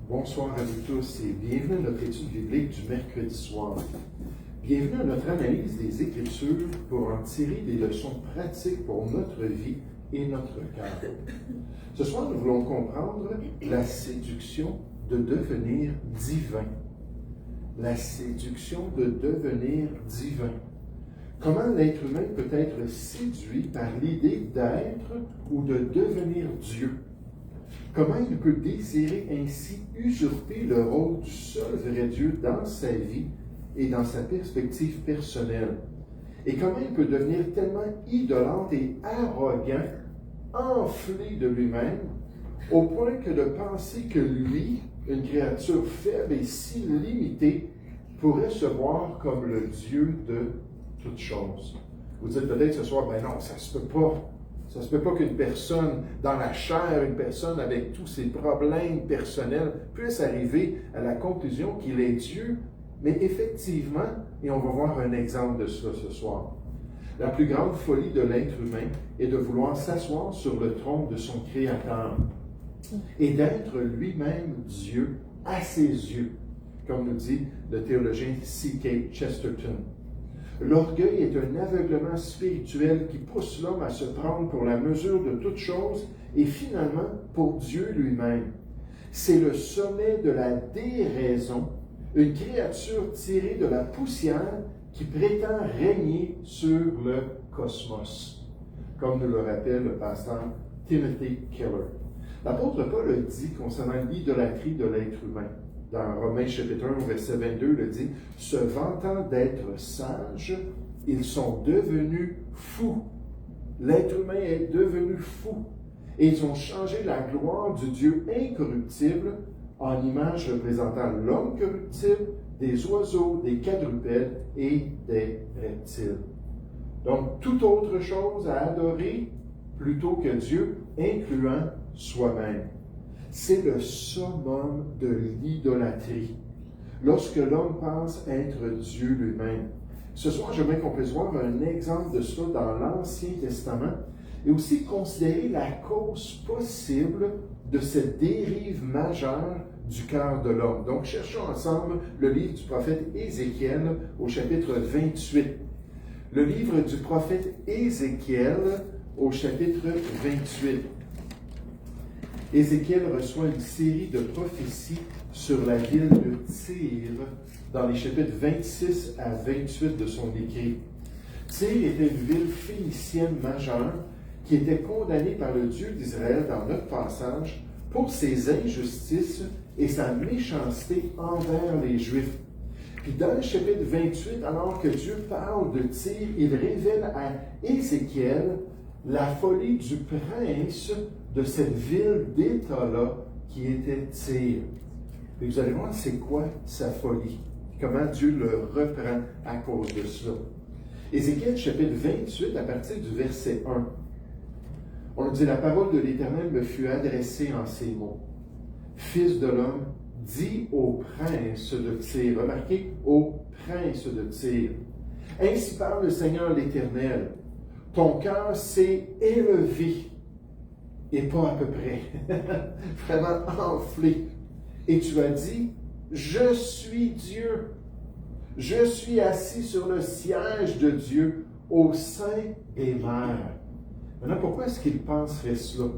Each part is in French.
Bonsoir à vous tous et bienvenue à notre étude biblique du mercredi soir. Bienvenue à notre analyse des Écritures pour en tirer des leçons pratiques pour notre vie et notre cœur. Ce soir, nous voulons comprendre la séduction de devenir divin. La séduction de devenir divin. Comment l'être humain peut être séduit par l'idée d'être ou de devenir Dieu? Comment il peut désirer ainsi usurper le rôle du seul vrai Dieu dans sa vie et dans sa perspective personnelle? Et comment il peut devenir tellement idolâtre et arrogant, enflé de lui-même, au point que de penser que lui, une créature faible et si limitée, pourrait se voir comme le Dieu de toutes choses? Vous dites peut-être ce soir, ben non, ça ne se peut pas. Ça ne se peut pas qu'une personne dans la chair, une personne avec tous ses problèmes personnels, puisse arriver à la conclusion qu'il est Dieu. Mais effectivement, et on va voir un exemple de cela ce soir, la plus grande folie de l'être humain est de vouloir s'asseoir sur le trône de son Créateur et d'être lui-même Dieu à ses yeux, comme nous dit le théologien C.K. Chesterton. L'orgueil est un aveuglement spirituel qui pousse l'homme à se prendre pour la mesure de toute chose et finalement pour Dieu lui-même. C'est le sommet de la déraison, une créature tirée de la poussière qui prétend régner sur le cosmos, comme nous le rappelle le pasteur Timothy Keller. L'apôtre Paul le dit concernant l'idolâtrie de l'être humain. Dans Romains chapitre 1, verset 22, il dit « Se vantant d'être sages, ils sont devenus fous. » L'être humain est devenu fou. Et ils ont changé la gloire du Dieu incorruptible en image représentant l'homme corruptible, des oiseaux, des quadrupèdes et des reptiles. Donc, toute autre chose à adorer plutôt que Dieu, incluant soi-même. C'est le summum de l'idolâtrie, lorsque l'homme pense être Dieu lui-même. Ce soir, j'aimerais qu'on puisse voir un exemple de cela dans l'Ancien Testament et aussi considérer la cause possible de cette dérive majeure du cœur de l'homme. Donc, cherchons ensemble le livre du prophète Ézéchiel au chapitre 28. Le livre du prophète Ézéchiel au chapitre 28. Ézéchiel reçoit une série de prophéties sur la ville de Tyr dans les chapitres 26 à 28 de son écrit. Tyr était une ville phénicienne majeure qui était condamnée par le Dieu d'Israël dans notre passage pour ses injustices et sa méchanceté envers les Juifs. Puis dans le chapitre 28, alors que Dieu parle de Tyr, il révèle à Ézéchiel la folie du prince de cette ville d'État-là qui était Tyr. Et vous allez voir c'est quoi sa folie, comment Dieu le reprend à cause de cela. Ézéchiel chapitre 28 à partir du verset 1. On nous dit, la parole de l'Éternel me fut adressée en ces mots. Fils de l'homme, dis au prince de Tyr, remarquez, au prince de Tyr. Ainsi parle le Seigneur l'Éternel. Ton cœur s'est élevé, et pas à peu près, vraiment enflé. Et tu as dit, je suis Dieu. Je suis assis sur le siège de Dieu au sein des mers. Maintenant, pourquoi est-ce qu'il penserait cela?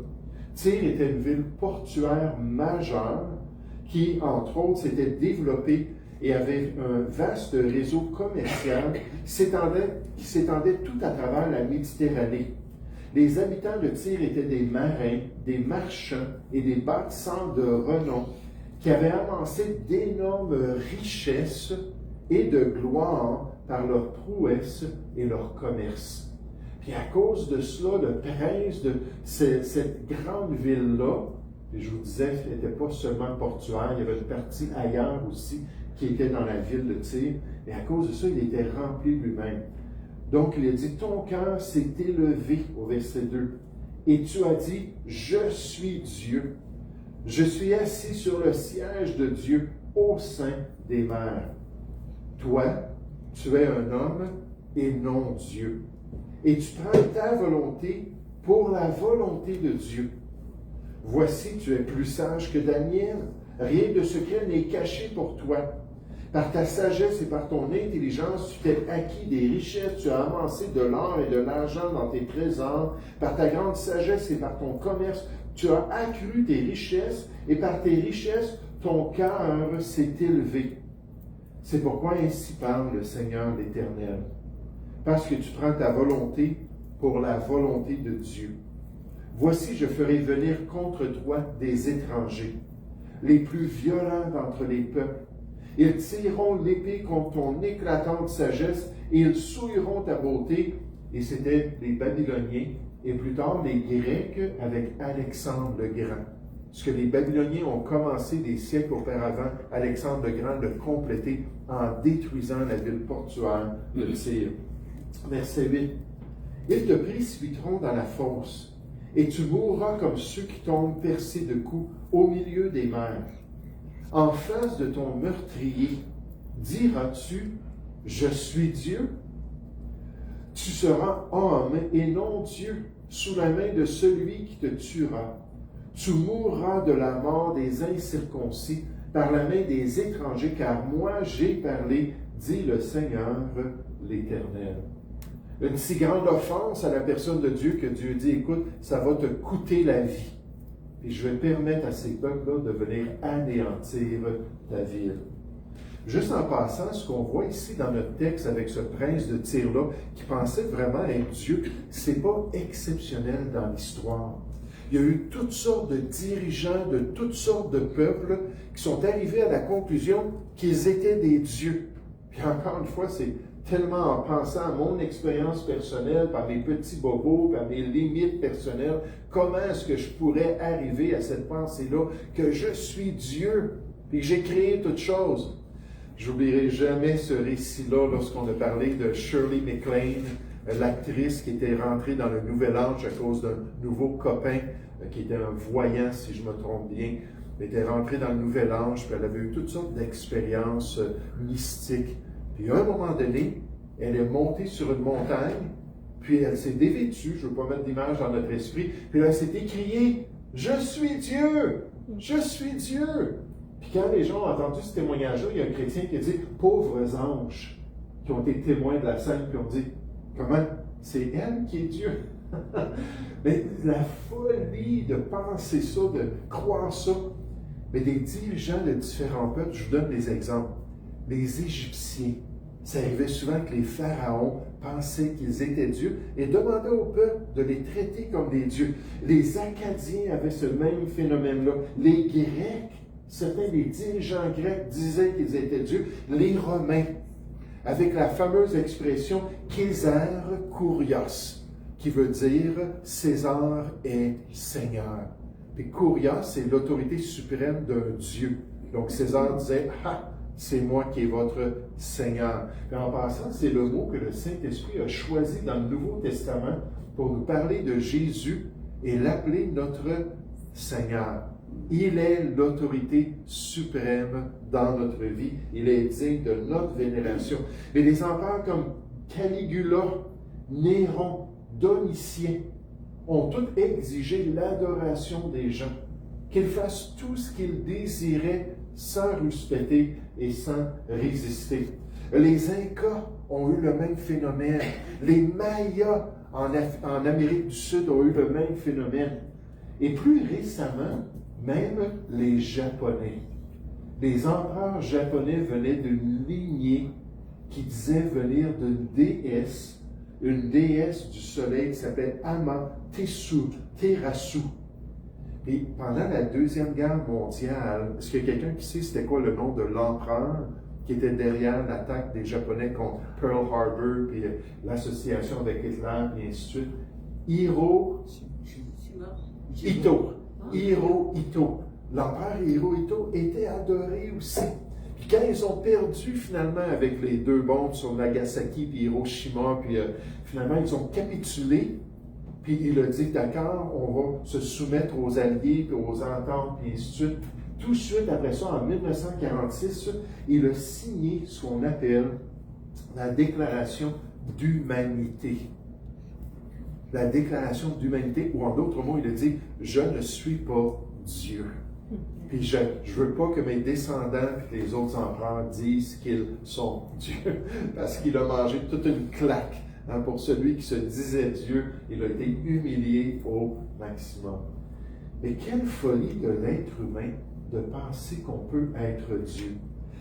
Tyr était une ville portuaire majeure qui, entre autres, s'était développée et avait un vaste réseau commercial qui s'étendait tout à travers la Méditerranée. Les habitants de Tyr étaient des marins, des marchands et des bâtisseurs de renom qui avaient amassé d'énormes richesses et de gloire par leur prouesse et leur commerce. Puis à cause de cela, le prince de cette grande ville-là, et je vous disais, elle n'était pas seulement portuaire, il y avait une partie ailleurs aussi qui était dans la ville de Tyr, et à cause de ça, il était rempli lui-même. Donc, il a dit, ton cœur s'est élevé, au verset 2, et tu as dit, je suis Dieu. Je suis assis sur le siège de Dieu au sein des mers. Toi, tu es un homme et non Dieu. Et tu prends ta volonté pour la volonté de Dieu. Voici, tu es plus sage que Daniel, Rien de secret n'est caché pour toi. Par ta sagesse et par ton intelligence, tu t'es acquis des richesses, tu as amassé de l'or et de l'argent dans tes trésors. Par ta grande sagesse et par ton commerce, tu as accru tes richesses, et par tes richesses, ton cœur s'est élevé. C'est pourquoi ainsi parle le Seigneur l'Éternel. Parce que tu prends ta volonté pour la volonté de Dieu. Voici, je ferai venir contre toi des étrangers, les plus violents d'entre les peuples. Ils tireront l'épée contre ton éclatante sagesse et ils souilleront ta beauté. Et c'était les Babyloniens et plus tard les Grecs avec Alexandre le Grand. Ce que les Babyloniens ont commencé des siècles auparavant, Alexandre le Grand le complété en détruisant la ville portuaire de Tyr. Verset 8. Ils te précipiteront dans la fosse, et tu mourras comme ceux qui tombent percés de coups au milieu des mers. En face de ton meurtrier, diras-tu, « Je suis Dieu » Tu seras homme et non Dieu, sous la main de celui qui te tuera. Tu mourras de la mort des incirconcis, par la main des étrangers, car moi j'ai parlé, dit le Seigneur l'Éternel. Une si grande offense à la personne de Dieu que Dieu dit, écoute, ça va te coûter la vie. Et je vais permettre à ces peuples-là de venir anéantir ta ville. Juste en passant, ce qu'on voit ici dans notre texte avec ce prince de Tyr-là, qui pensait vraiment être Dieu, c'est pas exceptionnel dans l'histoire. Il y a eu toutes sortes de dirigeants de toutes sortes de peuples qui sont arrivés à la conclusion qu'ils étaient des dieux. Puis encore une fois, c'est tellement en pensant à mon expérience personnelle, par mes petits bobos, par mes limites personnelles, comment est-ce que je pourrais arriver à cette pensée-là que je suis Dieu et que j'ai créé toutes choses. J'oublierai jamais ce récit-là lorsqu'on a parlé de Shirley MacLaine, l'actrice qui était rentrée dans le Nouvel Âge à cause d'un nouveau copain qui était un voyant, si je me trompe bien. Elle était rentrée dans le Nouvel Âge, puis elle avait eu toutes sortes d'expériences mystiques. Puis à un moment donné, elle est montée sur une montagne, puis elle s'est dévêtue, je ne veux pas mettre d'image dans notre esprit, puis elle s'est écriée « Je suis Dieu! Je suis Dieu! » Puis quand les gens ont entendu ce témoignage-là, il y a un chrétien qui a dit « Pauvres anges! » qui ont été témoins de la scène, puis ont dit « Comment? C'est elle qui est Dieu! » Mais la folie de penser ça, de croire ça, mais des dirigeants de différents peuples, je vous donne des exemples. Les Égyptiens, ça arrivait souvent que les pharaons pensaient qu'ils étaient dieux et demandaient au peuple de les traiter comme des dieux. Les Acadiens avaient ce même phénomène-là. Les Grecs, certains des dirigeants grecs disaient qu'ils étaient dieux. Les Romains, avec la fameuse expression « César Kurios », qui veut dire « César est Seigneur ». Puis Kurios, c'est l'autorité suprême d'un Dieu. Donc César disait « Ha ». C'est moi qui est votre Seigneur. Et en passant, c'est le mot que le Saint-Esprit a choisi dans le Nouveau Testament pour nous parler de Jésus et l'appeler notre Seigneur. Il est l'autorité suprême dans notre vie. Il est digne de notre vénération. Et les empereurs comme Caligula, Néron, Domitien ont tous exigé l'adoration des gens, qu'ils fassent tout ce qu'ils désiraient sans rouspéter et sans résister. Les Incas ont eu le même phénomène. Les Mayas en Amérique du Sud ont eu le même phénomène. Et plus récemment, même les Japonais. Les empereurs japonais venaient d'une lignée qui disait venir d'une déesse, une déesse du soleil qui s'appelle Amaterasu. Et pendant la Deuxième Guerre mondiale, est-ce qu'il y a quelqu'un qui sait c'était quoi le nom de l'empereur qui était derrière l'attaque des Japonais contre Pearl Harbor, puis l'association avec Hitler, et ainsi de suite? Hirohito. Hirohito. L'empereur Hirohito était adoré aussi. Puis quand ils ont perdu finalement avec les deux bombes sur Nagasaki puis Hiroshima, puis finalement ils ont capitulé, puis il a dit, d'accord, on va se soumettre aux Alliés, puis aux ententes, puis ainsi de suite. Tout de suite après ça, en 1946, il a signé ce qu'on appelle la Déclaration d'humanité. La Déclaration d'humanité, ou en d'autres mots, il a dit, je ne suis pas Dieu. Puis je ne veux pas que mes descendants et les autres empereurs disent qu'ils sont Dieu, parce qu'il a mangé toute une claque. Hein, pour celui qui se disait Dieu, il a été humilié au maximum. Mais quelle folie de l'être humain de penser qu'on peut être Dieu.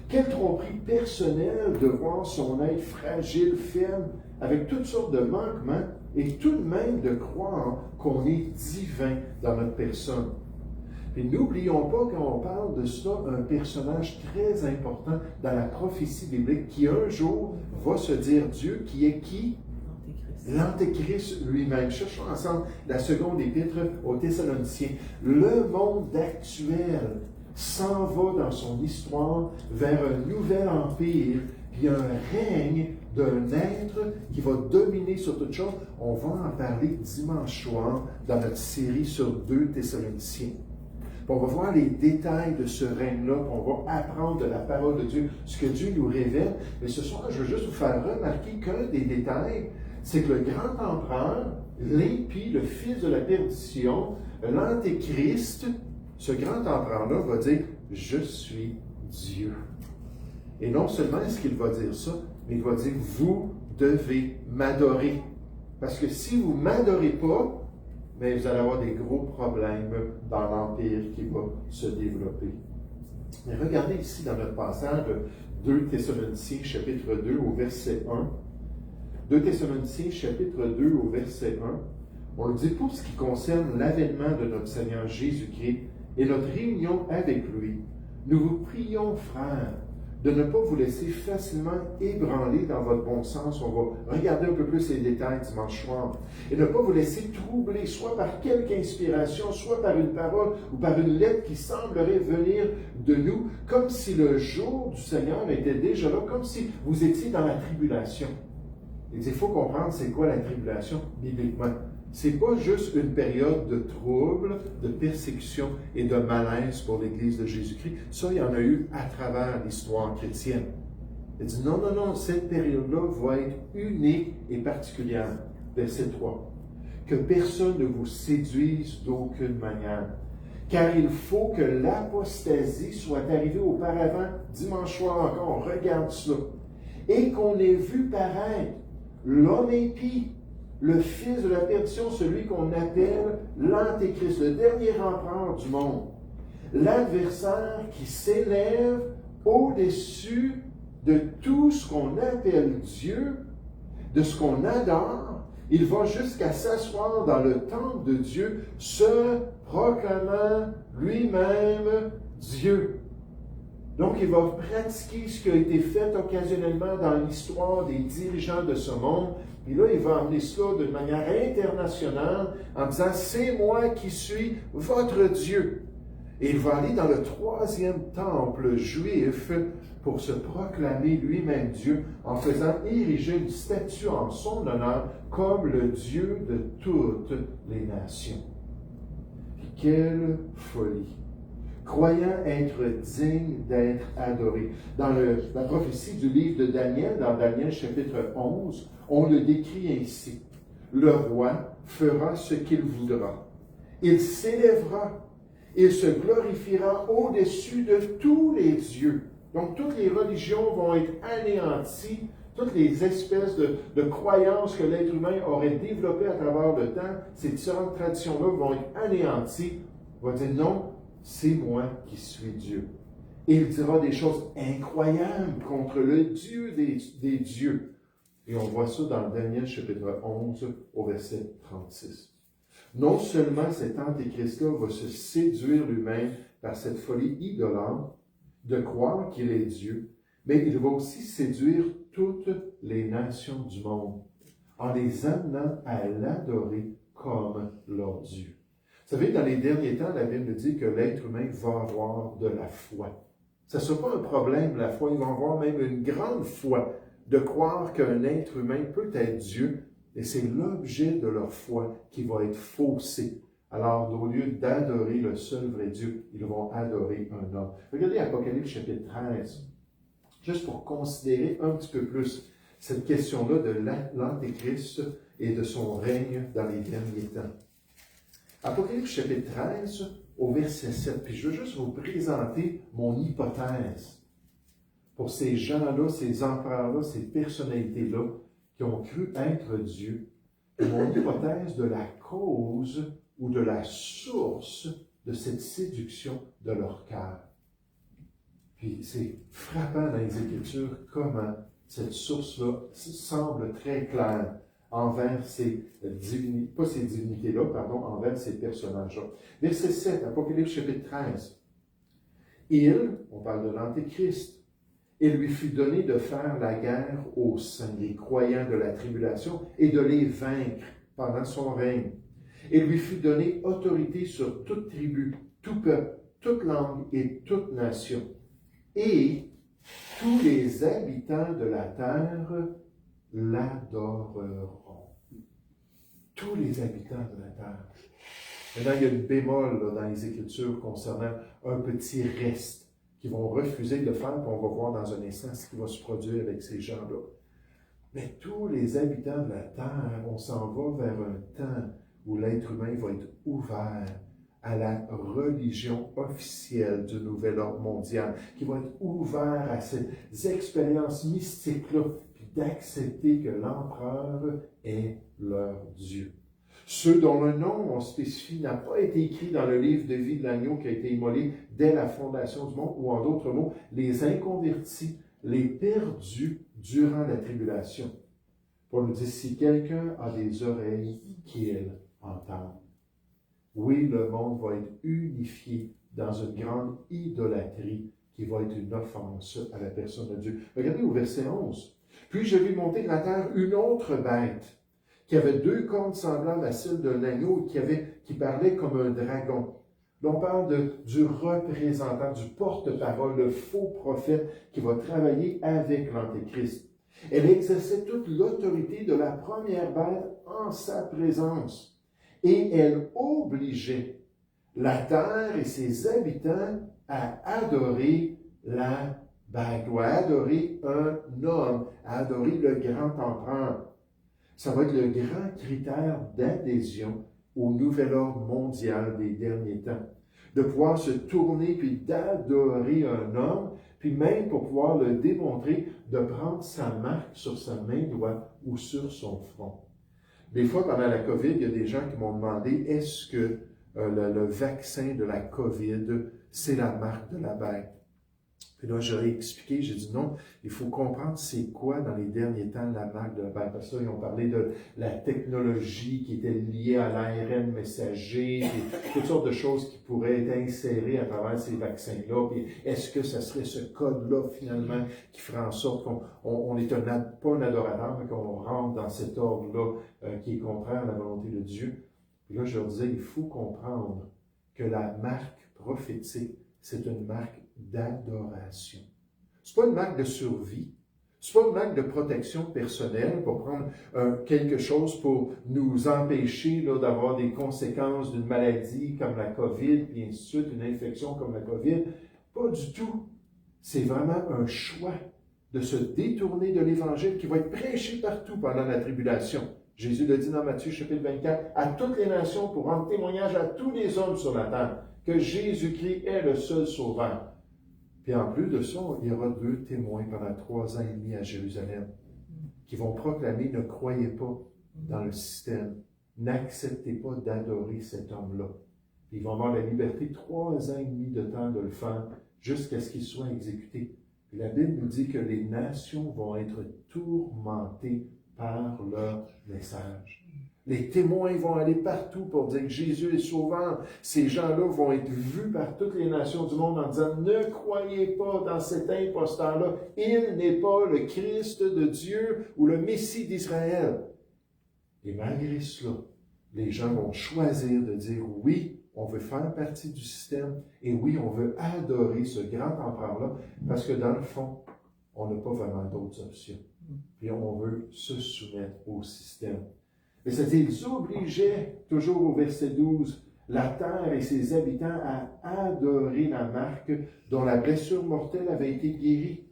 Quelle tromperie personnelle de voir son être fragile, faible, avec toutes sortes de manquements, et tout de même de croire qu'on est divin dans notre personne. Et n'oublions pas, quand on parle de cela, un personnage très important dans la prophétie biblique qui un jour va se dire Dieu, qui est qui? L'Antéchrist lui-même. Cherchons ensemble la seconde épître aux Thessaloniciens. Le monde actuel s'en va dans son histoire vers un nouvel empire, puis un règne d'un être qui va dominer sur toute chose. On va en parler dimanche soir dans notre série sur 2 Thessaloniciens. On va voir les détails de ce règne-là, on va apprendre de la parole de Dieu, ce que Dieu nous révèle. Mais ce soir, je veux juste vous faire remarquer qu'un des détails, c'est que le grand empereur, l'impie, le fils de la perdition, l'Antéchrist, ce grand empereur-là va dire « Je suis Dieu ». Et non seulement est-ce qu'il va dire ça, mais il va dire « Vous devez m'adorer ». Parce que si vous ne m'adorez pas, mais vous allez avoir des gros problèmes dans l'empire qui va se développer. Mais regardez ici dans notre passage, 2 Thessaloniciens, chapitre 2, au verset 1. 2 Thessaloniciens, chapitre 2, au verset 1. On le dit pour ce qui concerne l'avènement de notre Seigneur Jésus-Christ et notre réunion avec lui. Nous vous prions, frères, de ne pas vous laisser facilement ébranler dans votre bon sens. On va regarder un peu plus les détails dimanche soir. Et ne pas vous laisser troubler, soit par quelque inspiration, soit par une parole ou par une lettre qui semblerait venir de nous, comme si le jour du Seigneur était déjà là, comme si vous étiez dans la tribulation. Il faut comprendre c'est quoi la tribulation bibliquement. C'est pas juste une période de trouble, de persécution et de malaise pour l'Église de Jésus-Christ. Ça, il y en a eu à travers l'histoire chrétienne. Il dit non, cette période-là va être unique et particulière. Verset 3. Que personne ne vous séduise d'aucune manière. Car il faut que l'apostasie soit arrivée auparavant, dimanche soir encore, on regarde cela, et qu'on ait vu paraître l'homme impie, le fils de la perdition, celui qu'on appelle l'Antéchrist, le dernier empereur du monde. L'adversaire qui s'élève au-dessus de tout ce qu'on appelle Dieu, de ce qu'on adore. Il va jusqu'à s'asseoir dans le temple de Dieu, se proclamant lui-même Dieu. Donc, il va pratiquer ce qui a été fait occasionnellement dans l'histoire des dirigeants de ce monde. Puis là, il va emmener cela d'une manière internationale en disant « C'est moi qui suis votre Dieu ». Et il va aller dans le 3e temple juif pour se proclamer lui-même Dieu en faisant ériger une statue en son honneur comme le Dieu de toutes les nations. Puis quelle folie! Croyant être digne d'être adoré. Dans la prophétie du livre de Daniel, dans Daniel chapitre 11, on le décrit ainsi. Le roi fera ce qu'il voudra. Il s'élèvera. Il se glorifiera au-dessus de tous les dieux. Donc, toutes les religions vont être anéanties. Toutes les espèces de croyances que l'être humain aurait développées à travers le temps, ces différentes traditions-là vont être anéanties. On va dire non, c'est moi qui suis Dieu. Et il dira des choses incroyables contre le Dieu des dieux. Et on voit ça dans Daniel chapitre 11 au verset 36. Non seulement cet antéchrist-là va se séduire lui-même par cette folie idolâtre de croire qu'il est Dieu, mais il va aussi séduire toutes les nations du monde en les amenant à l'adorer comme leur Dieu. Vous savez, dans les derniers temps, la Bible dit que l'être humain va avoir de la foi. Ça ne sera pas un problème, la foi. Il va avoir même une grande foi de croire qu'un être humain peut être Dieu, et c'est l'objet de leur foi qui va être faussé. Alors, au lieu d'adorer le seul vrai Dieu, ils vont adorer un homme. Regardez Apocalypse chapitre 13, juste pour considérer un petit peu plus cette question-là de l'Antéchrist et de son règne dans les derniers temps. Apocalypse chapitre 13, au verset 7. Puis je veux juste vous présenter mon hypothèse pour ces gens-là, ces empereurs-là, ces personnalités-là qui ont cru être Dieu. Et mon hypothèse de la cause ou de la source de cette séduction de leur cœur. Puis c'est frappant dans les Écritures comment cette source-là semble très claire envers ces divinités, pas ces divinités-là, pardon, envers ces personnages-là. Verset 7, Apocalypse chapitre 13. On parle de l'Antéchrist, il lui fut donné de faire la guerre aux saints, les croyants de la tribulation, et de les vaincre pendant son règne. Il lui fut donné autorité sur toute tribu, tout peuple, toute langue et toute nation. Et tous les habitants de la terre l'adoreront. Tous les habitants de la terre. Maintenant, il y a une bémol là, dans les Écritures concernant un petit reste qui vont refuser de le faire, puis on va voir dans un instant ce qui va se produire avec ces gens-là. Mais tous les habitants de la terre, on s'en va vers un temps où l'être humain va être ouvert à la religion officielle du nouvel ordre mondial, qui va être ouvert à ces expériences mystiques-là, puis d'accepter que l'empereur est leur Dieu. Ceux dont le nom, on spécifie, n'a pas été écrit dans le livre de vie de l'agneau qui a été immolé dès la fondation du monde, ou en d'autres mots, les inconvertis, les perdus durant la tribulation. Pour nous dire, si quelqu'un a des oreilles, qu'il entende. Oui, le monde va être unifié dans une grande idolâtrie qui va être une offense à la personne de Dieu. Regardez au verset 11. « Puis je vis monter de la terre une autre bête, qui avait 2 cornes semblables à celles d'un agneau qui parlait comme un dragon. » Là, on parle du représentant, du porte-parole, le faux prophète qui va travailler avec l'Antéchrist. Elle exerçait toute l'autorité de la première bête en sa présence. Et elle obligeait la terre et ses habitants à adorer la bête, ou à adorer un homme, à adorer le grand empereur. Ça va être le grand critère d'adhésion au nouvel ordre mondial des derniers temps. De pouvoir se tourner puis d'adorer un homme, puis même pour pouvoir le démontrer, de prendre sa marque sur sa main droite ou sur son front. Des fois, pendant la COVID, il y a des gens qui m'ont demandé, est-ce que le vaccin de la COVID, c'est la marque de la bête? Puis là, j'aurais expliqué, j'ai dit non, il faut comprendre c'est quoi dans les derniers temps la marque de la bête. Parce que là, ils ont parlé de la technologie qui était liée à l'ARN messager, et toutes sortes de choses qui pourraient être insérées à travers ces vaccins-là. Puis est-ce que ça serait ce code-là, finalement, qui ferait en sorte qu'on n'est pas un adorateur, mais qu'on rentre dans cet ordre-là qui est contraire à la volonté de Dieu? Puis là, je leur disais, il faut comprendre que la marque prophétique, c'est une marque d'adoration. Ce n'est pas une marque de survie, ce n'est pas une marque de protection personnelle pour prendre quelque chose pour nous empêcher d'avoir des conséquences d'une maladie comme la COVID, puis ainsi de suite, une infection comme la COVID. Pas du tout. C'est vraiment un choix de se détourner de l'Évangile qui va être prêché partout pendant la tribulation. Jésus le dit dans Matthieu chapitre 24, à toutes les nations pour rendre témoignage à tous les hommes sur la terre que Jésus-Christ est le seul sauveur. Puis en plus de ça, il y aura 2 témoins pendant 3 ans et demi à Jérusalem qui vont proclamer, ne croyez pas dans le système, n'acceptez pas d'adorer cet homme-là. Ils vont avoir la liberté 3 ans et demi de temps de le faire jusqu'à ce qu'il soit exécuté. Puis la Bible nous dit que les nations vont être tourmentées par leur message. Les témoins vont aller partout pour dire que Jésus est sauveur. Ces gens-là vont être vus par toutes les nations du monde en disant « Ne croyez pas dans cet imposteur-là. Il n'est pas le Christ de Dieu ou le Messie d'Israël. » Et malgré cela, les gens vont choisir de dire « Oui, on veut faire partie du système et oui, on veut adorer ce grand empereur-là parce que dans le fond, on n'a pas vraiment d'autres options. Puis on veut se soumettre au système. » Mais c'est-à-dire, ils obligeaient, toujours au verset 12, la terre et ses habitants à adorer la marque dont la blessure mortelle avait été guérie.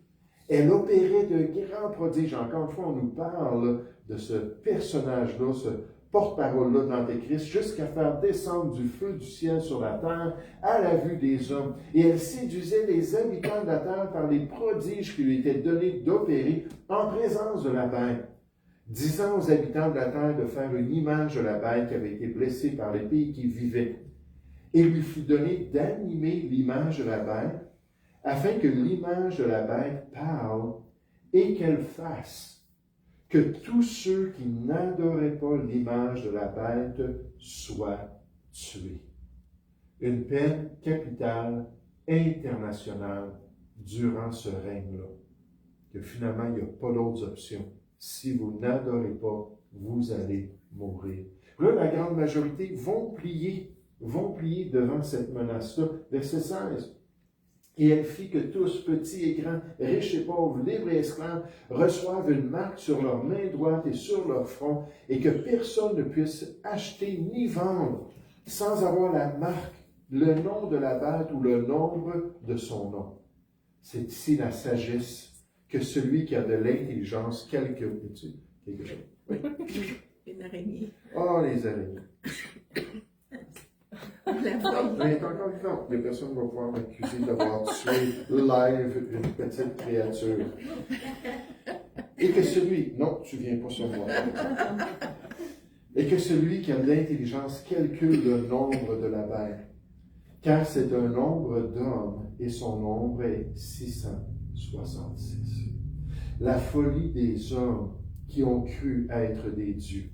Elle opérait de grands prodiges. Encore une fois, on nous parle de ce personnage-là, ce porte-parole-là de l'Antéchrist, jusqu'à faire descendre du feu du ciel sur la terre à la vue des hommes. Et elle séduisait les habitants de la terre par les prodiges qui lui étaient donnés d'opérer en présence de la bête, disant aux habitants de la terre de faire une image de la bête qui avait été blessée par les pays qui vivaient. Et lui fut donné d'animer l'image de la bête, afin que l'image de la bête parle et qu'elle fasse que tous ceux qui n'adoraient pas l'image de la bête soient tués. Une peine capitale internationale durant ce règne-là. Que finalement, il n'y a pas d'autres options. Si vous n'adorez pas, vous allez mourir. Là, la grande majorité vont plier devant cette menace-là. Verset 16. Et elle fit que tous, petits et grands, riches et pauvres, libres et esclaves, reçoivent une marque sur leur main droite et sur leur front, et que personne ne puisse acheter ni vendre sans avoir la marque, le nom de la bête ou le nombre de son nom. C'est ici la sagesse que celui qui a de l'intelligence, quelque chose. Oui. Une araignée. Oh, les araignées. Mais encore vivant, les personnes vont pouvoir m'accuser d'avoir tué live une petite créature. Et que celui, non, tu viens pas sur moi. Et que celui qui a de l'intelligence calcule le nombre de la bête, car c'est un nombre d'hommes et son nombre est 666. La folie des hommes qui ont cru être des dieux.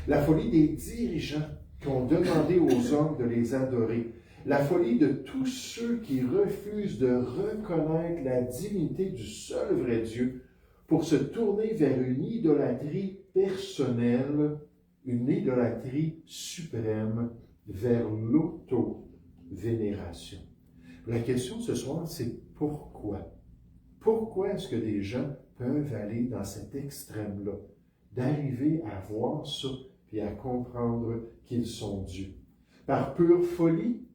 La folie des dirigeants qui ont demandé aux hommes de les adorer. La folie de tous ceux qui refusent de reconnaître la divinité du seul vrai Dieu pour se tourner vers une idolâtrie personnelle, une idolâtrie suprême, vers l'auto-vénération. La question ce soir, c'est pourquoi? Pourquoi est-ce que des gens peuvent aller dans cet extrême-là, d'arriver à voir ça et à comprendre qu'ils sont dieux? Par pure folie?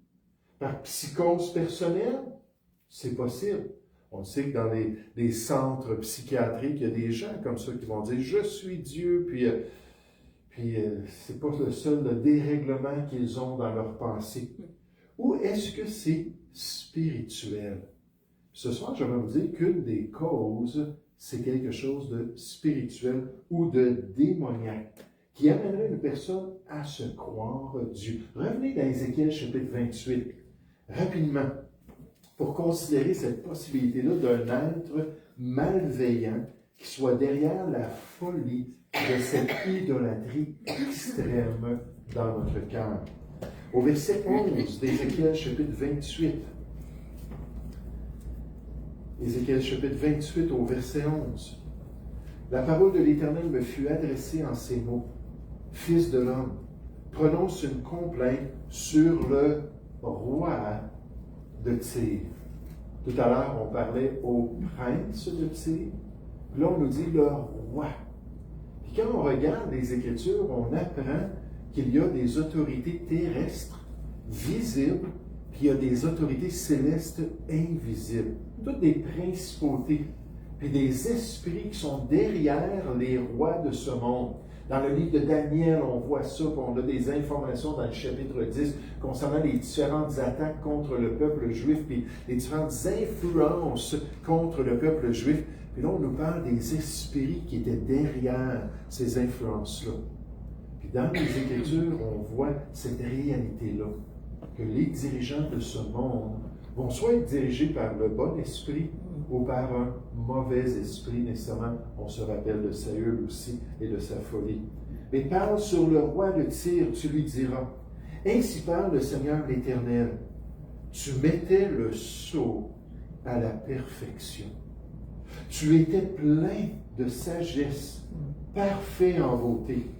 Par psychose personnelle? C'est possible. On sait que dans les centres psychiatriques, il y a des gens comme ça qui vont dire « Je suis Dieu », puis c'est pas le seul dérèglement qu'ils ont dans leur pensée. Ou est-ce que c'est spirituel? Ce soir, je vais vous dire qu'une des causes, c'est quelque chose de spirituel ou de démoniaque, qui amènerait une personne à se croire Dieu. Revenez dans Ézéchiel chapitre 28, rapidement, pour considérer cette possibilité-là d'un être malveillant qui soit derrière la folie de cette idolâtrie extrême dans notre cœur. Au verset 11 d'Ézéchiel chapitre 28, Ézéchiel chapitre 28 au verset 11, la parole de l'Éternel me fut adressée en ces mots. Fils de l'homme, prononce une complainte sur le roi de Tyr. Tout à l'heure, on parlait au prince de Tyr. Là, on nous dit le roi. Puis quand on regarde les Écritures, on apprend qu'il y a des autorités terrestres visibles, puis il y a des autorités célestes invisibles. Toutes des principautés, puis des esprits qui sont derrière les rois de ce monde. Dans le livre de Daniel, on voit ça, puis on a des informations dans le chapitre 10 concernant les différentes attaques contre le peuple juif, puis les différentes influences contre le peuple juif. Puis là, on nous parle des esprits qui étaient derrière ces influences-là. Puis dans les Écritures, on voit cette réalité-là, que les dirigeants de ce monde vont soit être dirigés par le bon esprit ou par un mauvais esprit, nécessairement. On se rappelle de Saül aussi et de sa folie. Mais parle sur le roi de Tyr, tu lui diras, « Ainsi parle le Seigneur l'Éternel, tu mettais le sceau à la perfection. Tu étais plein de sagesse, parfait en beauté.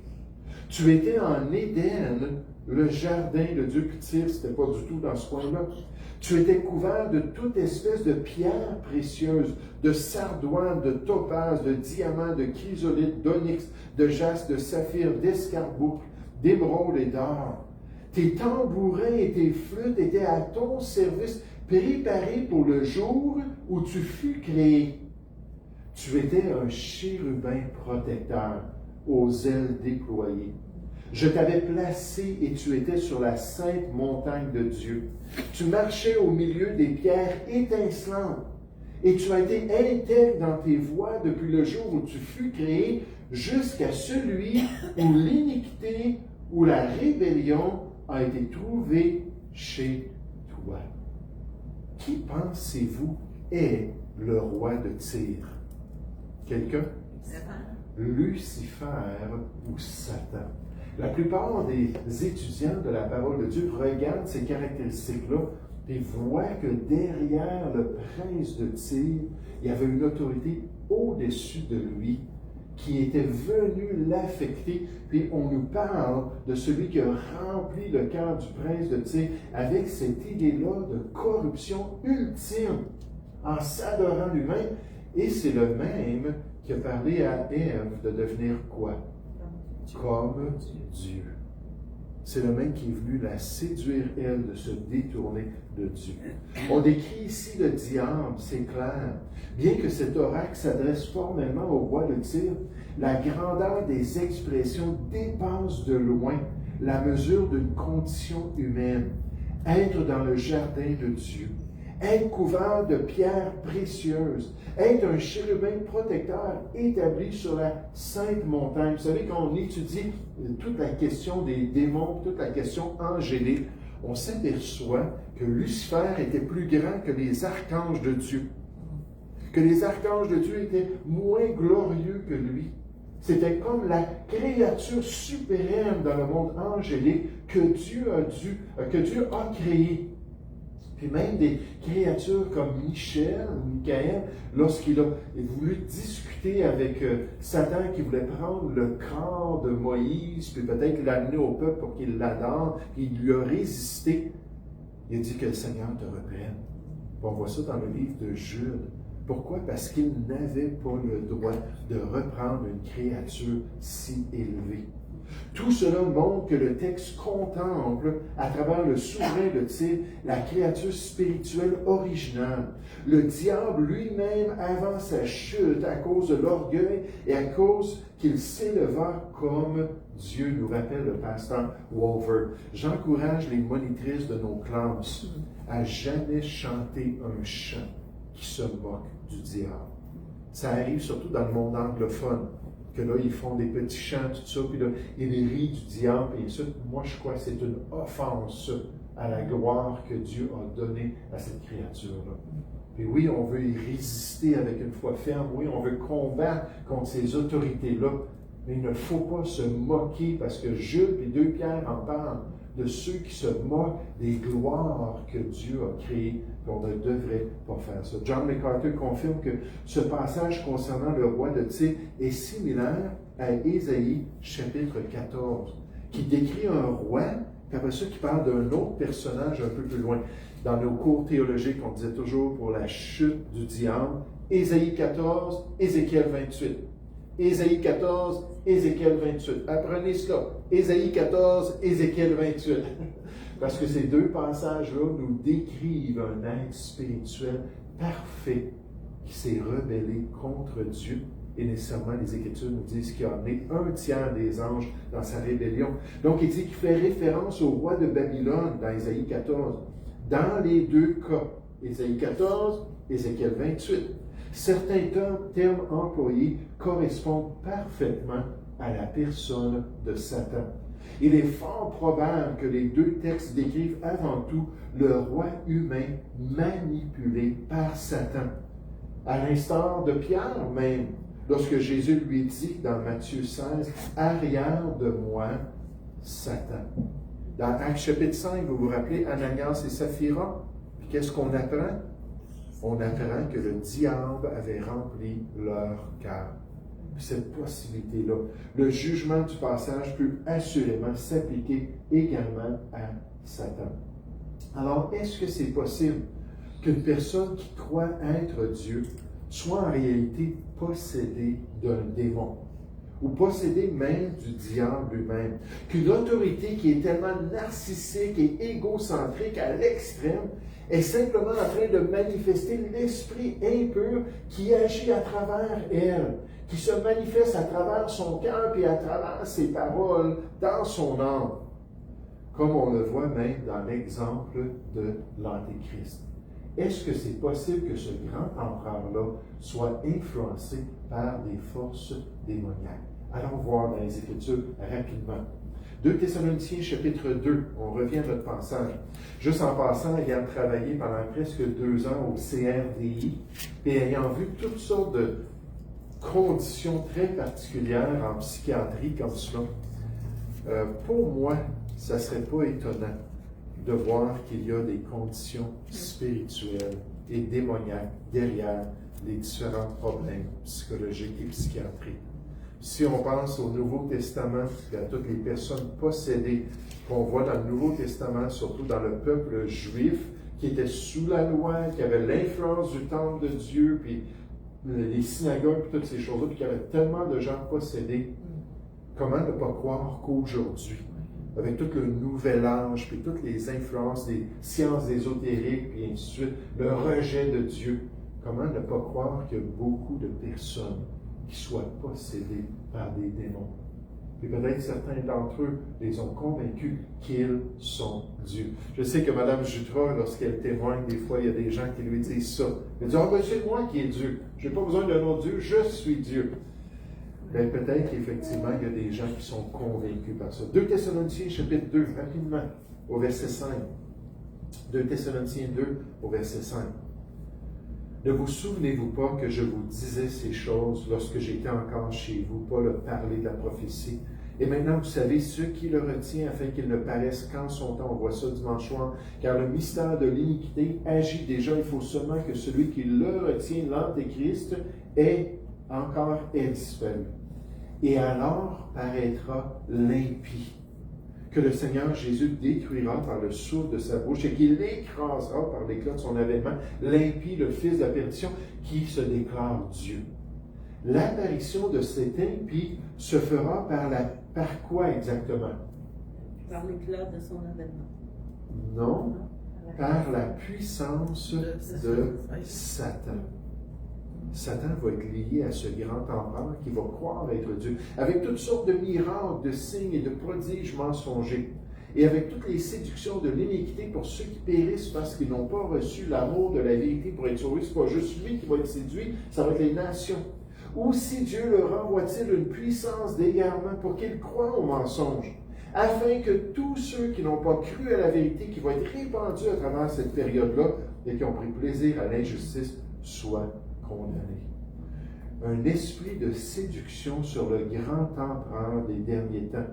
Tu étais en Éden, le jardin de Dieu. » Puis Tyr, c'était pas du tout dans ce coin-là. Tu étais couvert de toute espèce de pierres précieuses, de sardoine, de topaz, de diamants, de chrysolite, d'onyx, de jaspe, de saphir, d'escarboucle, d'émeraude et d'or. Tes tambourins et tes flûtes étaient à ton service, préparés pour le jour où tu fus créé. Tu étais un chérubin protecteur, aux ailes déployées. Je t'avais placé et tu étais sur la sainte montagne de Dieu. Tu marchais au milieu des pierres étincelantes et tu as été intègre dans tes voies depuis le jour où tu fus créé jusqu'à celui où l'iniquité ou la rébellion a été trouvée chez toi. Qui pensez-vous est le roi de Tyr? Quelqu'un? Lucifer ou Satan. La plupart des étudiants de la parole de Dieu regardent ces caractéristiques-là et voient que derrière le prince de Tyr, il y avait une autorité au-dessus de lui qui était venue l'affecter. Puis on nous parle de celui qui a rempli le cœur du prince de Tyr avec cette idée-là de corruption ultime en s'adorant lui-même. Et c'est le même qui a parlé à Ève de devenir quoi? Comme Dieu. C'est le même qui est venu la séduire, elle, de se détourner de Dieu. On décrit ici le diable, c'est clair. Bien que cet oracle s'adresse formellement au roi de Tyr, la grandeur des expressions dépasse de loin la mesure d'une condition humaine. Être dans le jardin de Dieu, être couvert de pierres précieuses, être un chérubin protecteur établi sur la sainte montagne. Vous savez, quand on étudie toute la question des démons, toute la question angélique, on s'aperçoit que Lucifer était plus grand que les archanges de Dieu. Que les archanges de Dieu étaient moins glorieux que lui. C'était comme la créature suprême dans le monde angélique que Dieu a créée. Puis même des créatures comme Michaël, lorsqu'il a voulu discuter avec Satan qui voulait prendre le corps de Moïse, puis peut-être l'amener au peuple pour qu'il l'adore, puis il lui a résisté, il a dit que le Seigneur te reprenne. On voit ça dans le livre de Jude. Pourquoi? Parce qu'il n'avait pas le droit de reprendre une créature si élevée. Tout cela montre que le texte contemple, à travers le souverain de Tyr, la créature spirituelle originale. Le diable lui-même, avant sa chute, à cause de l'orgueil et à cause qu'il s'éleva comme Dieu, nous rappelle le pasteur Wolver. J'encourage les monitrices de nos classes à jamais chanter un chant qui se moque du diable. Ça arrive surtout dans le monde anglophone, que là, ils font des petits chants, tout ça, puis là, ils rient du diable, et ça, moi, je crois que c'est une offense à la gloire que Dieu a donnée à cette créature-là. Puis oui, on veut y résister avec une foi ferme, oui, on veut combattre contre ces autorités-là, mais il ne faut pas se moquer, parce que Jude et 2 Pierre en parlent, de ceux qui se moquent des gloires que Dieu a créées. On ne devrait pas faire ça. John MacArthur confirme que ce passage concernant le roi de Tyr est similaire à Ésaïe chapitre 14, qui décrit un roi, puis après ça, qui parle d'un autre personnage un peu plus loin. Dans nos cours théologiques, on disait toujours pour la chute du diable, Ésaïe 14, Ézéchiel 28. Ésaïe 14, Ézéchiel 28. Apprenez cela. Ésaïe 14, Ézéchiel 28. Parce que ces deux passages-là nous décrivent un être spirituel parfait qui s'est rebellé contre Dieu. Et nécessairement, les Écritures nous disent qu'il a amené 1/3 des anges dans sa rébellion. Donc, il dit qu'il fait référence au roi de Babylone dans Ésaïe 14. Dans les deux cas, Ésaïe 14, Ézéchiel 28. Certains termes employés correspondent parfaitement à la personne de Satan. Il est fort probable que les deux textes décrivent avant tout le roi humain manipulé par Satan. À l'instar de Pierre même, lorsque Jésus lui dit dans Matthieu 16, « Arrière de moi, Satan ». Dans Actes chapitre 5, vous vous rappelez Ananias et Saphira? Puis qu'est-ce qu'on apprend? On apprend que le diable avait rempli leur cœur. Cette possibilité-là, le jugement du passage peut assurément s'appliquer également à Satan. Alors, est-ce que c'est possible qu'une personne qui croit être Dieu soit en réalité possédée d'un démon? ou possédée même du diable lui-même. Qu'une autorité qui est tellement narcissique et égocentrique à l'extrême est simplement en train de manifester l'esprit impur qui agit à travers elle, qui se manifeste à travers son cœur et à travers ses paroles dans son âme, comme on le voit même dans l'exemple de l'Antéchrist. Est-ce que c'est possible que ce grand empereur-là soit influencé par des forces démoniaques? Allons voir dans les Écritures rapidement. 2 Thessaloniciens chapitre 2, on revient à notre passage. Juste en passant, ayant travaillé pendant presque 2 ans au CRDI, et ayant vu toutes sortes de conditions très particulières en psychiatrie comme cela, pour moi, ça ne serait pas étonnant de voir qu'il y a des conditions spirituelles et démoniaques derrière les différents problèmes psychologiques et psychiatriques. Si on pense au Nouveau Testament et à toutes les personnes possédées qu'on voit dans le Nouveau Testament, surtout dans le peuple juif, qui était sous la loi, qui avait l'influence du temple de Dieu, puis les synagogues, puis toutes ces choses-là, puis qu'il y avait tellement de gens possédés, comment ne pas croire qu'aujourd'hui, avec tout le nouvel âge, puis toutes les influences des sciences ésotériques, puis ainsi de suite, le rejet de Dieu, comment ne pas croire qu'il y a beaucoup de personnes qui soient possédés par des démons. Et peut-être certains d'entre eux les ont convaincus qu'ils sont Dieu. Je sais que Mme Jutras, lorsqu'elle témoigne, des fois, il y a des gens qui lui disent ça. Elle dit, « Ah, ben c'est moi qui est Dieu. Je n'ai pas besoin d'un autre Dieu, je suis Dieu. » Mais peut-être qu'effectivement, il y a des gens qui sont convaincus par ça. 2 Thessaloniciens, chapitre 2, rapidement, au verset 5. 2 Thessaloniciens 2, au verset 5. Ne vous souvenez-vous pas que je vous disais ces choses lorsque j'étais encore chez vous, Paul a parlé de la prophétie. Et maintenant, vous savez ce qui le retient afin qu'il ne paraisse qu'en son temps. On voit ça dimanche soir. Car le mystère de l'iniquité agit déjà. Il faut seulement que celui qui le retient, l'Antéchrist, ait disparu. Et alors paraîtra l'impie, que le Seigneur Jésus détruira par le souffle de sa bouche et qu'il écrasera par l'éclat de son avènement l'impie, le fils de la perdition, qui se déclare Dieu. L'apparition de cet impie se fera par quoi exactement? Par l'éclat de son avènement. Non, par la puissance de Satan. Satan va être lié à ce grand empereur qui va croire être Dieu, avec toutes sortes de miracles, de signes et de prodiges mensongers, et avec toutes les séductions de l'iniquité pour ceux qui périssent parce qu'ils n'ont pas reçu l'amour de la vérité pour être sauvés. Ce n'est pas juste lui qui va être séduit, ça va être les nations. Aussi Dieu leur envoie-t-il une puissance d'égarement pour qu'ils croient au mensonge, afin que tous ceux qui n'ont pas cru à la vérité, qui vont être répandus à travers cette période-là, et qui ont pris plaisir à l'injustice, soient condamnés. Un esprit de séduction sur le grand empereur des derniers temps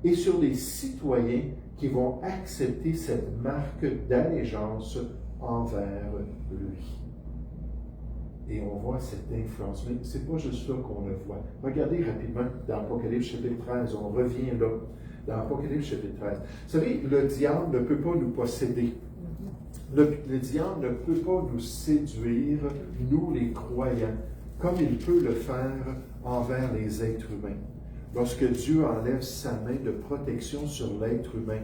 et sur les citoyens qui vont accepter cette marque d'allégeance envers lui. Et on voit cette influence. Mais ce n'est pas juste là qu'on le voit. Regardez rapidement dans Apocalypse chapitre 13. On revient là, dans Apocalypse chapitre 13. Vous savez, le diable ne peut pas nous posséder. Le diable ne peut pas nous séduire, nous les croyants, comme il peut le faire envers les êtres humains. Lorsque Dieu enlève sa main de protection sur l'être humain,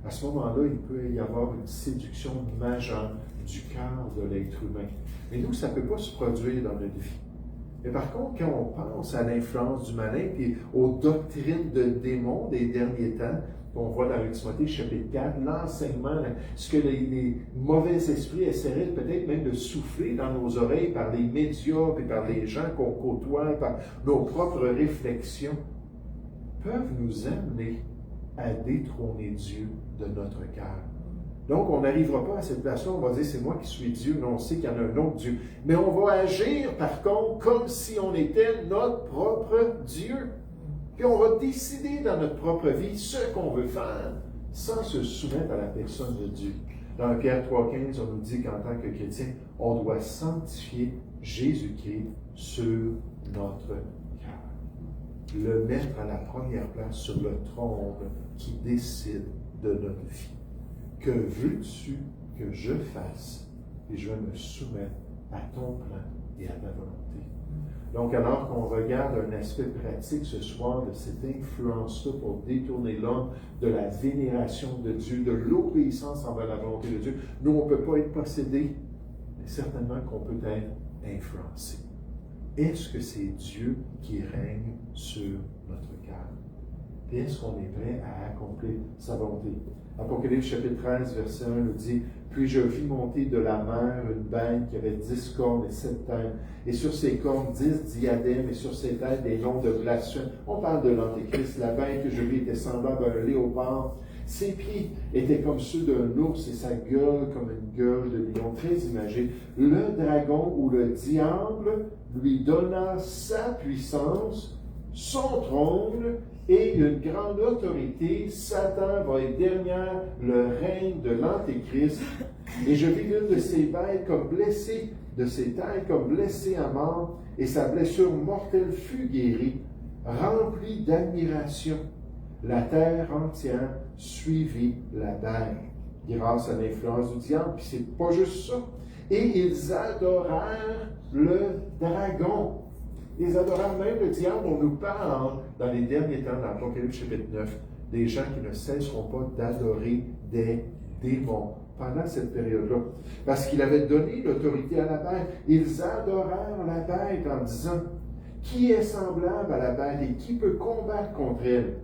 à ce moment-là, il peut y avoir une séduction majeure du cœur de l'être humain. Mais nous, ça ne peut pas se produire dans notre vie. Mais par contre, quand on pense à l'influence du malin et aux doctrines de démons des derniers temps, on voit dans Timothée chapitre 4, l'enseignement, ce que les mauvais esprits essaieraient peut-être même de souffler dans nos oreilles par les médias et par les gens qu'on côtoie, par nos propres réflexions, peuvent nous amener à détrôner Dieu de notre cœur. Donc, on n'arrivera pas à cette place-là, on va dire c'est moi qui suis Dieu, mais on sait qu'il y en a un autre Dieu. Mais on va agir, par contre, comme si on était notre propre Dieu. Puis on va décider dans notre propre vie ce qu'on veut faire sans se soumettre à la personne de Dieu. Dans Pierre 3,15, on nous dit qu'en tant que chrétien, on doit sanctifier Jésus-Christ sur notre cœur. Le mettre à la première place sur le trône qui décide de notre vie. Que veux-tu que je fasse? Et je vais me soumettre à ton plan et à ta volonté. Donc, alors qu'on regarde un aspect pratique ce soir de cette influence-là pour détourner l'homme de la vénération de Dieu, de l'obéissance envers la volonté de Dieu, nous, on ne peut pas être possédés, mais certainement qu'on peut être influencé. Est-ce que c'est Dieu qui règne sur notre cœur? Et est-ce qu'on est prêt à accomplir sa volonté? Apocalypse chapitre 13, verset 1 nous dit « Puis je vis monter de la mer une bête qui avait 10 cornes et 7 têtes, et sur ses cornes 10 diadèmes, et sur ses têtes des noms de blasphème. » On parle de l'Antéchrist. La bête que je vis était semblable à un léopard. Ses pieds étaient comme ceux d'un ours et sa gueule comme une gueule de lion. Très imagé. Le dragon ou le diable lui donna sa puissance, son trône et une grande autorité. Satan va être derrière le règne de l'Antéchrist. Et je vis l'une de ses bêtes comme blessée, de ses têtes comme blessée à mort, et sa blessure mortelle fut guérie, remplie d'admiration. La terre entière suivit la bête, grâce à l'influence du diable, puis c'est pas juste ça. Et ils adorèrent le dragon. Ils adorèrent même le diable. On nous parle dans les derniers temps, dans l'Apocalypse chapitre 9, des gens qui ne cesseront pas d'adorer des démons pendant cette période-là. Parce qu'il avait donné l'autorité à la bête. Ils adorèrent la bête en disant, qui est semblable à la bête et qui peut combattre contre elle?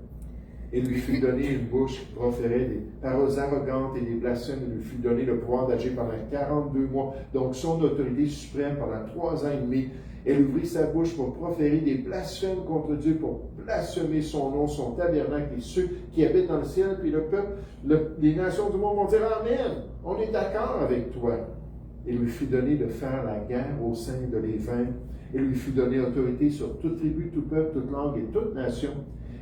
Et lui fut donné une bouche qui proférait des paroles arrogantes et des blasphèmes. Il lui fut donné le pouvoir d'agir pendant 42 mois. Donc son autorité suprême pendant 3 ans et demi. Elle ouvrit sa bouche pour proférer des blasphèmes contre Dieu, pour blasphémer son nom, son tabernacle et ceux qui habitent dans le ciel. Puis le peuple, les nations du monde vont dire Amen. On est d'accord avec toi. Il lui fut donné de faire la guerre au sein de les vaincre. Il lui fut donné autorité sur toute tribu, tout peuple, toute langue et toute nation.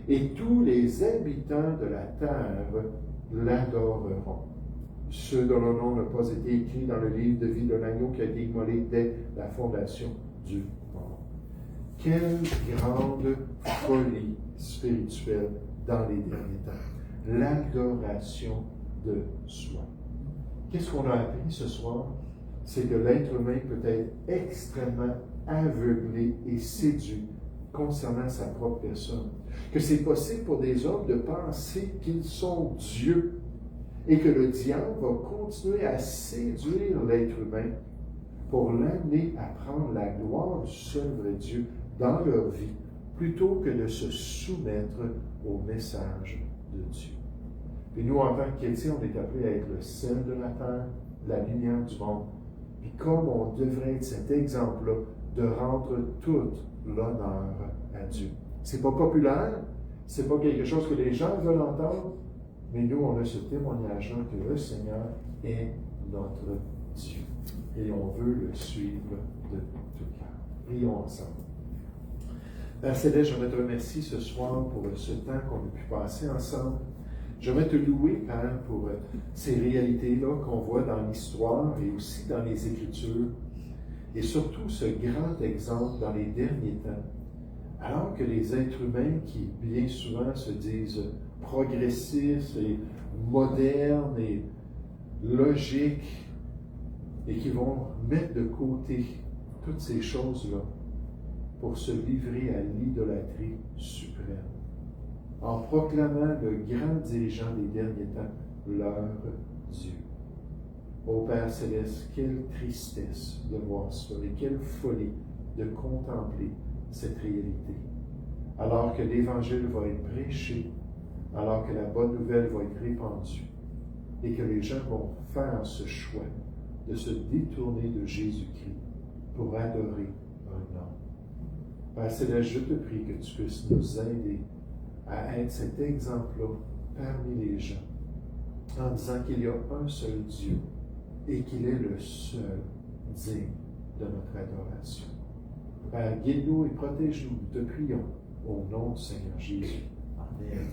Et tous les habitants de la terre l'adoreront. Ceux dont le nom n'a pas été écrit dans le livre de vie de l'agneau qui a été immolé dès la fondation du monde. Quelle grande folie spirituelle dans les derniers temps. L'adoration de soi. Qu'est-ce qu'on a appris ce soir? C'est que l'être humain peut être extrêmement aveuglé et séduit concernant sa propre personne. Que c'est possible pour des hommes de penser qu'ils sont Dieu et que le diable va continuer à séduire l'être humain pour l'amener à prendre la gloire du seul vrai Dieu dans leur vie plutôt que de se soumettre au message de Dieu. Et nous, en tant que chrétiens, on est appelés à être le sel de la terre, la lumière du monde. Puis comme on devrait être cet exemple-là, de rendre tout l'honneur à Dieu. C'est pas populaire, c'est pas quelque chose que les gens veulent entendre, mais nous, on a ce témoignage-là que le Seigneur est notre Dieu. Et on veut le suivre de tout cœur. Prions ensemble. Père Céleste, j'aimerais te remercier ce soir pour ce temps qu'on a pu passer ensemble. J'aimerais te louer, Père, pour ces réalités-là qu'on voit dans l'histoire et aussi dans les Écritures. Et surtout ce grand exemple dans les derniers temps, alors que les êtres humains qui bien souvent se disent progressistes et modernes et logiques et qui vont mettre de côté toutes ces choses-là pour se livrer à l'idolâtrie suprême, en proclamant le grand dirigeant des derniers temps, leur Dieu. Ô Père Céleste, quelle tristesse de voir cela et quelle folie de contempler cette réalité. Alors que l'Évangile va être prêché, alors que la bonne nouvelle va être répandue et que les gens vont faire ce choix de se détourner de Jésus-Christ pour adorer un homme. Père Céleste, je te prie que tu puisses nous aider à être cet exemple-là parmi les gens en disant qu'il y a un seul Dieu et qu'il est le seul digne de notre adoration. Père, guide-nous et protège-nous, nous te prions, au nom du Seigneur Jésus. Amen.